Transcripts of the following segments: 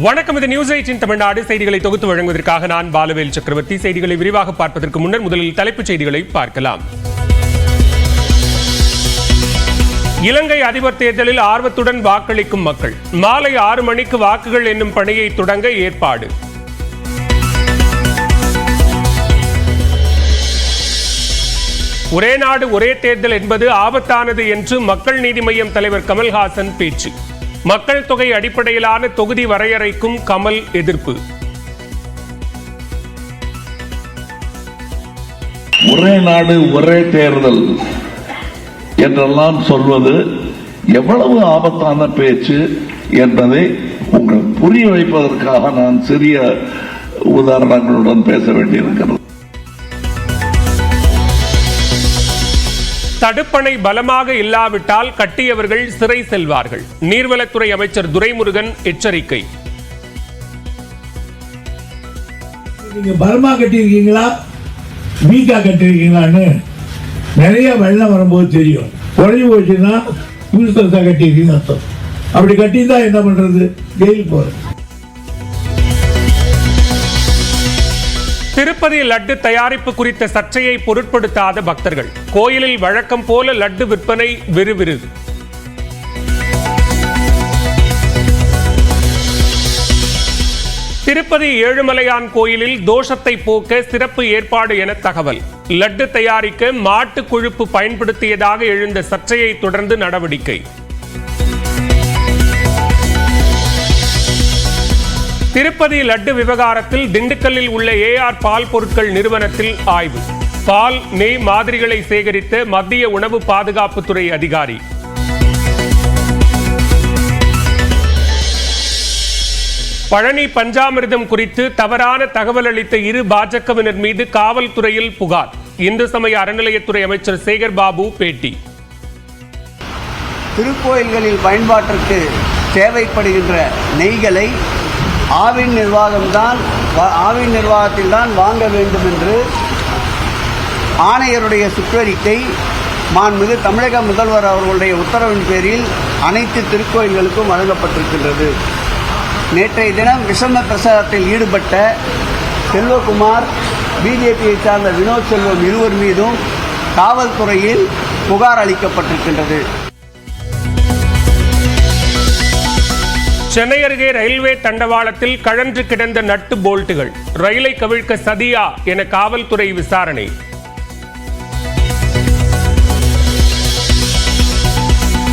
வணக்கம். இது நியூஸ் 8 தமிழ்நாடு செய்திகளை தொகுத்து வழங்குவதற்காக நான் பாலவேல் சக்கரவர்த்தி. செய்திகளை விரிவாக பார்ப்பதற்கு முன்னர் முதலில் தலைப்புச் செய்திகளை பார்க்கலாம். இலங்கை அதிபர் தேர்தலில் ஆர்வத்துடன் வாக்களிக்கும் மக்கள். மாலை 6 மணிக்கு வாக்குகள் எண்ணும் பணியை தொடங்க ஏற்பாடு. ஒரே நாடு ஒரே தேர்தல் என்பது ஆபத்தானது என்று மக்கள் நீதி மய்யம் தலைவர் கமல்ஹாசன் பேச்சு. மக்கள் தொகை அடிப்படையிலான தொகுதி வரையறைக்கும் கமல் எதிர்ப்பு. ஒரே நாடு ஒரே தேர்தல் என்றெல்லாம் சொல்வது எவ்வளவு ஆபத்தான பேச்சு என்பதை உங்களுக்கு புரிய வைப்பதற்காக நான் சிறிய உதாரணங்களுடன் பேச வேண்டியிருக்கிறது. தடுப்பணை பலமாக இல்லாவிட்டால் கட்டியவர்கள் சிறை செல்வார்கள். நீர்வளத்துறை அமைச்சர் துரைமுருகன் எச்சரிக்கை. நீங்க பலமா கட்டியிருக்கீங்களா வீக்கா கட்டிருக்கீங்களான்னு நிறைய வெள்ளம் வரும்போது தெரியும். குறைஞ்சு போச்சுன்னா புதுசா கட்டியிருக்கீங்க அர்த்தம். அப்படி கட்டியிருந்தா என்ன பண்றது? ஜெயில் போறது. திருப்பதி லட்டு தயாரிப்பு குறித்த சர்ச்சையை பொருட்படுத்தாத பக்தர்கள். கோயிலில் வழக்கம் போல லட்டு விற்பனை விறுவிறுது. திருப்பதி ஏழுமலையான் கோயிலில் தோஷத்தை போக்க சிறப்பு ஏற்பாடு என தகவல். லட்டு தயாரிக்க மாட்டு கொழுப்பு பயன்படுத்தியதாக எழுந்த சர்ச்சையை தொடர்ந்து நடவடிக்கை. திருப்பதி லட்டு விவகாரத்தில் திண்டுக்கல்லில் உள்ள ஏஆர் பால் பொருட்கள் நிறுவனத்தில் ஆய்வு. பால், நெய் மாதிரிகளை சேகரித்த மத்திய உணவு பாதுகாப்புத்துறை அதிகாரி. பழனி பஞ்சாமிர்தம் குறித்து தவறான தகவல் அளித்த 2 பாஜகவினர் மீது காவல்துறையில் புகார். இந்து சமய அறநிலையத்துறை அமைச்சர் சேகர் பாபு பேட்டி. திருக்கோயில்களில் பயன்பாட்டிற்கு தேவைப்படுகின்ற நெய்களை ஆவின் நிர்வாகத்தில் தான் வாங்க வேண்டும் என்று ஆணையருடைய சுற்றறிக்கை மாண்புமிகு தமிழக முதல்வர் அவர்களுடைய உத்தரவின் பேரில் அனைத்து திருக்கோயில்களுக்கும் வழங்கப்பட்டிருக்கின்றது. நேற்றைய தினம் விஷம பிரசாரத்தில் ஈடுபட்ட செல்வகுமார், பிஜேபியை சார்ந்த வினோத் செல்வம் இருவர் மீதும் காவல்துறையில் புகார் அளிக்கப்பட்டிருக்கின்றது. சென்னை அருகே ரயில்வே தண்டவாளத்தில் கழன்று கிடந்த நட்டு போல்ட்டுகள். ரயிலை கவிழ்க்க சதியா என காவல்துறை விசாரணை.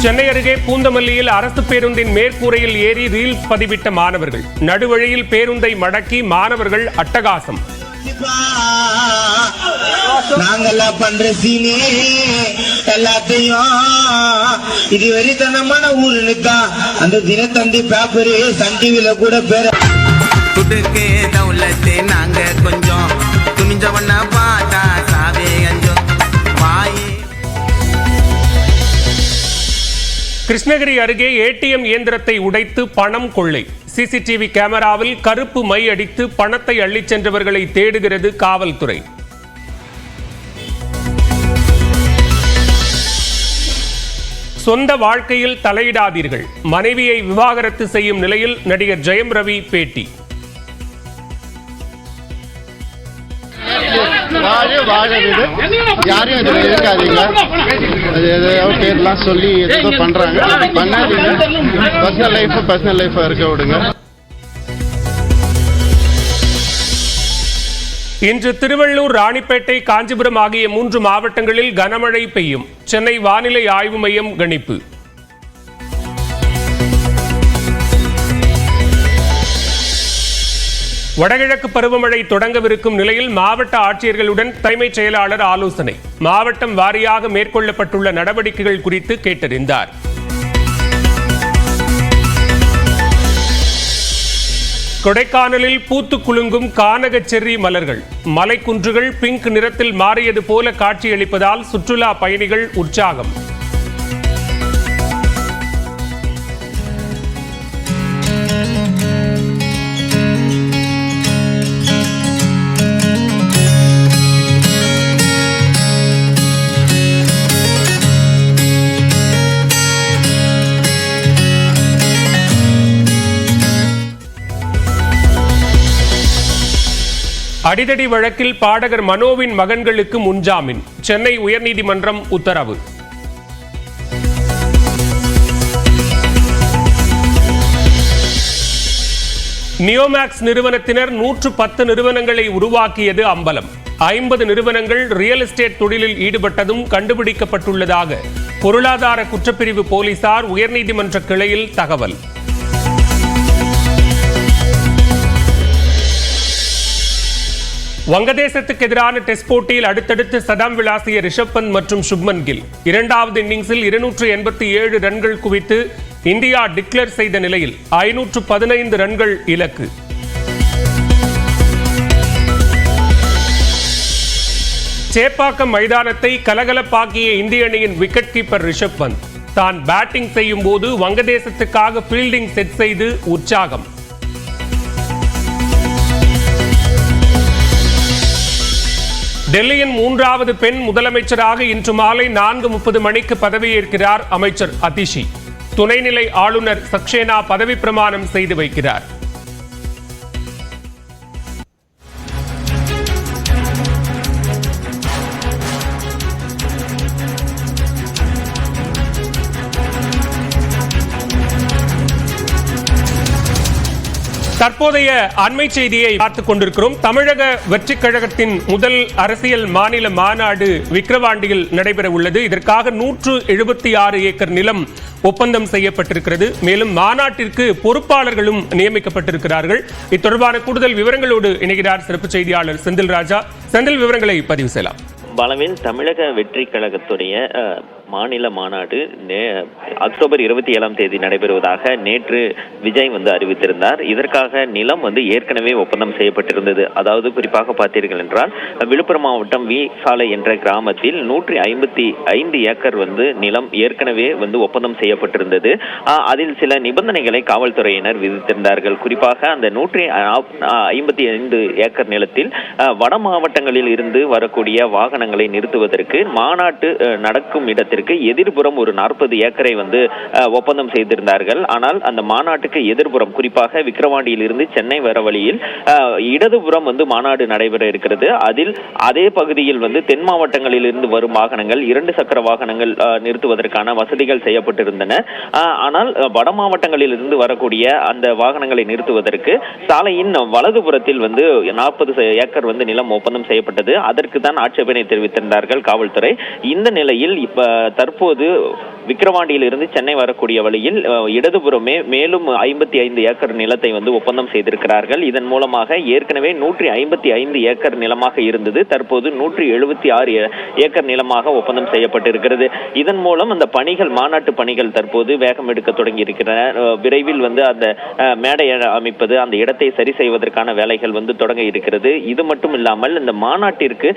சென்னை அருகே பூந்தமல்லியில் அரசு பேருந்தின் மேற்கூரையில் ஏறி ரீல்ஸ் பதிவிட்ட மாணவர்கள். நடுவழியில் பேருந்தை மடக்கி மாணவர்கள் அட்டகாசம். நாங்கெல்லாம் பண்ற சீனே எல்லாத்தையும் இது வெறித்தனமான ஊருன்னு தான் அந்த தினத்தந்தி பேப்பரு சன் டிவில கூட பேர துடுக்கே தௌலத்தே நாங்க கொஞ்சம் துணிஞ்சவண்ணா பார்த்தா சாவே அஞ்சம் வாயே. கிருஷ்ணகிரி அருகே ஏடிஎம் இயந்திரத்தை உடைத்து பணம் கொள்ளை. சிசிடிவி கேமராவில் கருப்பு மை அடித்து பணத்தை அள்ளிச் சென்றவர்களை தேடுகிறது காவல்துறை. சொந்த வாழ்க்கையில் தலையிடாதீர்கள். மனைவியை விவாகரத்து செய்யும் நிலையில் நடிகர் ஜெயம் ரவி பேட்டி. யாரையும் இதுல இருக்காதீங்க. அது எதையோ பேர்லாம் சொல்லி எதோ பண்றாங்க, பண்ணாதீங்க. பர்சனல் லைஃப் இருக்க விடுங்க. இன்று திருவள்ளூர், ராணிப்பேட்டை, காஞ்சிபுரம் ஆகிய 3 மாவட்டங்களில் கனமழை பெய்யும். சென்னை வானிலை ஆய்வு மையம் கணிப்பு. வடகிழக்கு பருவமழை தொடங்கவிருக்கும் நிலையில் மாவட்ட ஆட்சியர்களுடன் தலைமைச் செயலாளர் ஆலோசனை. மாவட்டம் வாரியாக மேற்கொள்ளப்பட்டுள்ள நடவடிக்கைகள் குறித்து கேட்டறிந்தார். கொடைக்கானலில் பூத்து குலுங்கும் கானக செர்ரி மலர்கள். மலைக்குன்றுகள் பிங்க் நிறத்தில் மாறியது போல காட்சியளிப்பதால் சுற்றுலா பயணிகள் உற்சாகம். அடிதடி வழக்கில் பாடகர் மனோவின் மகன்களுக்கு முன்ஜாமீன், சென்னை உயர்நீதிமன்றம் உத்தரவு. நியோமேக்ஸ் நிறுவனத்தினர் 110 நிறுவனங்களை உருவாக்கியது அம்பலம். 50 நிறுவனங்கள் ரியல் எஸ்டேட் தொழிலில் ஈடுபட்டதும் கண்டுபிடிக்கப்பட்டுள்ளதாக பொருளாதார குற்றப்பிரிவு போலீசார் உயர்நீதிமன்ற கிளையில் தகவல். வங்கதேசத்துக்கு எதிரான டெஸ்ட் போட்டியில் அடுத்தடுத்து சதம் விளாசிய ரிஷப் பந்த் மற்றும் சுப்மன் கில் இரண்டாவது இன்னிங்ஸில் 287 ரன்கள் குவித்து இந்தியா டிக்ளேர் செய்த நிலையில் 515 ரன்கள் இலக்கு. சேப்பாக்கம் மைதானத்தை கலகலப்பாக்கிய இந்திய அணியின் விக்கெட் கீப்பர் ரிஷப் பந்த் தான் பேட்டிங் செய்யும் போது வங்கதேசத்துக்காக ஃபீல்டிங் செட் செய்து உற்சாகம். டெல்லியின் 3வது பெண் முதலமைச்சராக இன்று மாலை 4:30 மணிக்கு பதவியேற்கிறார் அமைச்சர் அதிஷி. துணைநிலை ஆளுநர் சக்சேனா பதவி பிரமாணம் செய்து வைக்கிறார். தற்போதைய அண்மை செய்தியை பார்த்துக் கொண்டிருக்கிறோம். தமிழக வெற்றிக் கழகத்தின் முதல் அரசியல் மாநில மாநாடு விக்கிரவாண்டியில் நடைபெற உள்ளது. இதற்காக 176 ஏக்கர் நிலம் ஒப்பந்தம் செய்யப்பட்டிருக்கிறது. மேலும் மாநாட்டிற்கு பொறுப்பாளர்களும் நியமிக்கப்பட்டிருக்கிறார்கள். இத்தொடர்பான கூடுதல் விவரங்களோடு இணைகிறார் சிறப்பு செய்தியாளர் செந்தில் ராஜா. செந்தில், விவரங்களை பதிவு செய்யலாம். பலவில் தமிழக வெற்றி கழகத்துடைய மாநில மாநாடு அக்டோபர் 27ஆம் தேதி நடைபெறுவதாக நேற்று விஜய் அறிவித்திருந்தார். இதற்காக நிலம் ஏற்கனவே ஒப்பந்தம் செய்யப்பட்டிருந்தது. அதாவது குறிப்பாக பார்த்தீர்கள் என்றால் விழுப்புரம் மாவட்டம் வி சாலை என்ற கிராமத்தில் 155 ஏக்கர் நிலம் ஏற்கனவே ஒப்பந்தம் செய்யப்பட்டிருந்தது. அதில் சில நிபந்தனைகளை காவல்துறையினர் விதித்திருந்தார்கள். குறிப்பாக அந்த 155 ஏக்கர் நிலத்தில் வட மாவட்டங்களில் இருந்து வரக்கூடிய வாகனங்களை நிறுத்துவதற்கு மாநாட்டு நடக்கும் இடத்திற்கு எதிர்புறம் ஒரு 40 ஏக்கரை ஒப்பந்தம் செய்திருந்தார்கள். ஆனால் அந்த மாநாட்டுக்கு எதிர்புறம், குறிப்பாக விக்கிரவாண்டியில் இருந்து சென்னை வர வழியில் இடதுபுறம் மாநாடு நடைபெற இருக்கிறது. அதில் அதே பகுதியில் தென் மாவட்டங்களில் இருந்து வரும் வாகனங்கள் 2 சக்கர வாகனங்கள் நிறுத்துவதற்கான வசதிகள் செய்யப்பட்டிருந்தன. ஆனால் வட மாவட்டங்களில் இருந்து வரக்கூடிய அந்த வாகனங்களை நிறுத்துவதற்கு சாலையின் வலதுபுறத்தில் 40 ஏக்கர் நிலம் ஒப்பந்தம் செய்யப்பட்டது. அதற்கு தான் ஆட்சேபனை தெரிவித்திருந்தார்கள் காவல்துறை. இந்த நிலையில் தற்போது விக்கிரவாண்டியில் இருந்து சென்னை வரக்கூடிய வழியில் இடதுபுறமே மேலும் 55 ஏக்கர் நிலத்தை ஒப்பந்தம் செய்திருக்கிறார்கள். இதன் மூலமாக ஏற்கனவே 155 ஏக்கர் நிலமாக இருந்தது, தற்போது 176 ஏக்கர் நிலமாக ஒப்பந்தம் செய்யப்பட்டிருக்கிறது. இதன் மூலம் அந்த பணிகள், மாநாட்டு பணிகள் தற்போது வேகம் எடுக்க தொடங்கி இருக்கிறன. விரைவில் அந்த மேடை அமைப்பது, அந்த இடத்தை சரி செய்வதற்கான வேலைகள் தொடங்க இருக்கிறது. இது மட்டும் இல்லாமல் இந்த மாநாட்டிற்கு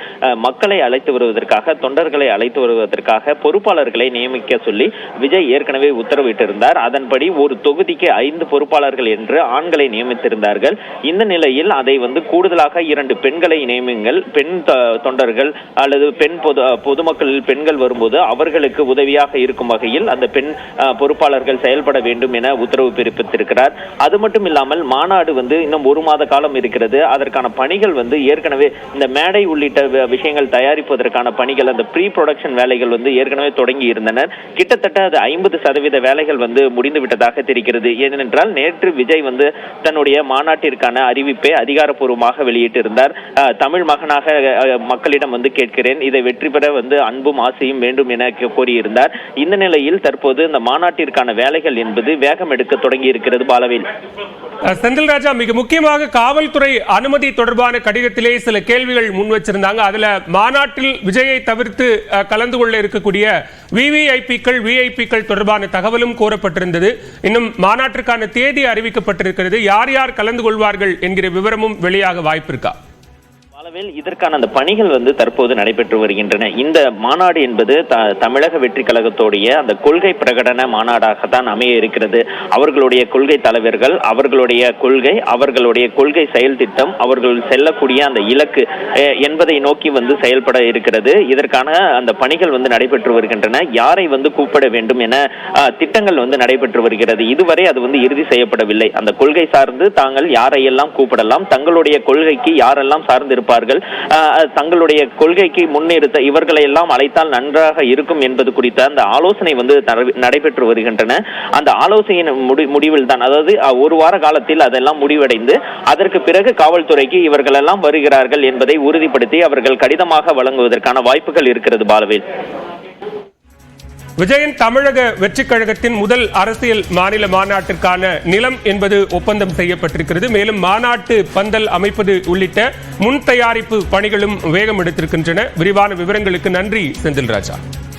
மக்களை அழைத்து வருவதற்காக, தொண்டர்களை அழைத்து வருவதற்காக பொறுப்பாளர்களை நியமிக்க சொல்லி விஜய் ஏற்கனவே உத்தரவிட்டிருந்தார். அதன்படி ஒரு தொகுதிக்கு 5 பொறுப்பாளர்கள் என்று ஆண்களை நியமித்திருந்தார்கள். இந்த நிலையில் அதை கூடுதலாக 2 பெண்களை நியமிங்கள், பெண் தொண்டர்கள் அல்லது பெண் பொதுமக்களில் பெண்கள் வரும்போது அவர்களுக்கு உதவியாக இருக்கும் வகையில் அந்த பெண் பொறுப்பாளர்கள் செயல்பட வேண்டும் என உத்தரவு பிறப்பித்திருக்கிறார். அது மட்டும் இல்லாமல் மாநாடு இன்னும் 1 மாத காலம் இருக்கிறது. அதற்கான பணிகள் ஏற்கனவே இந்த மேடை உள்ளிட்ட விஷயங்கள் தயாரிப்பதற்கான பணிகள், அந்த ப்ரீ ப்ரொடக்ஷன் வேலைகள் ஏற்கனவே தொடங்கி இருந்தனர். கிட்டத்தட்ட அது 50% வேலைகள் முடிந்து விட்டதாக தெரிகிறது. ஏனென்றால் நேற்று விஜய் தன்னுடைய மாநாட்டிற்கான அறிவிப்பை அதிகாரப்பூர்வமாக வெளியிட்டிருந்தார். தமிழ் மகனாக மக்களிடம் கேட்கிறேன், இதை வெற்றி பெற அன்பும் ஆசையும் வேண்டும் என கோரியிருந்தார். இந்த நிலையில் தற்போது இந்த மாநாட்டிற்கான வேலைகள் என்பது வேகம் எடுக்க தொடங்கி இருக்கிறது. பாலவேல். செந்தில் ராஜா, மிக முக்கியமாக காவல்துறை அனுமதி தொடர்பான கடிதத்திலே சில கேள்விகள் முன் வச்சிருந்தாங்க. அதுல மாநாட்டில் விஜயை தவிர்த்து கலந்து கொள்ள இருக்கக்கூடிய விஐபிக்கள் தொடர்பான தகவலும் கோரப்பட்டிருந்தது. இன்னும் மாநாட்டிற்கான தேதி அறிவிக்கப்பட்டிருக்கிறது. யார் யார் கலந்து கொள்வார்கள் என்கிற விவரமும் வெளியாக வாய்ப்பு இருக்கா? பாலவேல், இதற்கான அந்த பணிகள் வந்து தற்போது நடைபெற்று வருகின்றன. இந்த மாநாடு என்பது தமிழக வெற்றி கழகத்தோடைய அந்த கொள்கை பிரகடன மாநாடாகத்தான் அமைய இருக்கிறது. அவர்களுடைய கொள்கை தலைவர்கள், அவர்களுடைய கொள்கை, அவர்களுடைய கொள்கை செயல் திட்டம், அவர்கள் செல்லக்கூடிய அந்த இலக்கு என்பதை நோக்கி வந்து செயல்பட இருக்கிறது. இதற்கான அந்த பணிகள் வந்து நடைபெற்று வருகின்றன. யாரை வந்து கூப்பிட வேண்டும் என திட்டங்கள் வந்து நடைபெற்று வருகிறது. இதுவரை அது வந்து இறுதி செய்யப்படவில்லை. அந்த கொள்கை சார்ந்து தாங்கள் யாரையெல்லாம் கூப்பிடலாம், தங்களுடைய கொள்கைக்கு யாரெல்லாம் சார்ந்து இருப்பார்கள், தங்களுடைய கொள்கைக்கு முன்னிறுத்த இவர்களை எல்லாம் அழைத்தால் நன்றாக இருக்கும் என்பது குறித்த அந்த ஆலோசனை வந்து நடைபெற்று வருகின்றன. அந்த ஆலோசனையின் முடிவில் தான், அதாவது ஒரு வார காலத்தில் அதெல்லாம் முடிவடைந்து அதற்கு பிறகு காவல்துறைக்கு இவர்கள் எல்லாம் வருகிறார்கள் என்பதை உறுதிப்படுத்தி அவர்கள் கடிதமாக வழங்குவதற்கான வாய்ப்புகள் இருக்கிறது. பாலவேல், விஜயன், தமிழக வெற்றி கழகத்தின் முதல் அரசியல் மாநில மாநாட்டிற்கான நிலம் என்பது ஒப்பந்தம் செய்யப்பட்டிருக்கிறது. மேலும் மாநாட்டு பந்தல் அமைப்பது உள்ளிட்ட முன் தயாரிப்பு பணிகளும் வேகம் எடுத்திருக்கின்றன. விரிவான விவரங்களுக்கு நன்றி செந்தில் ராஜா.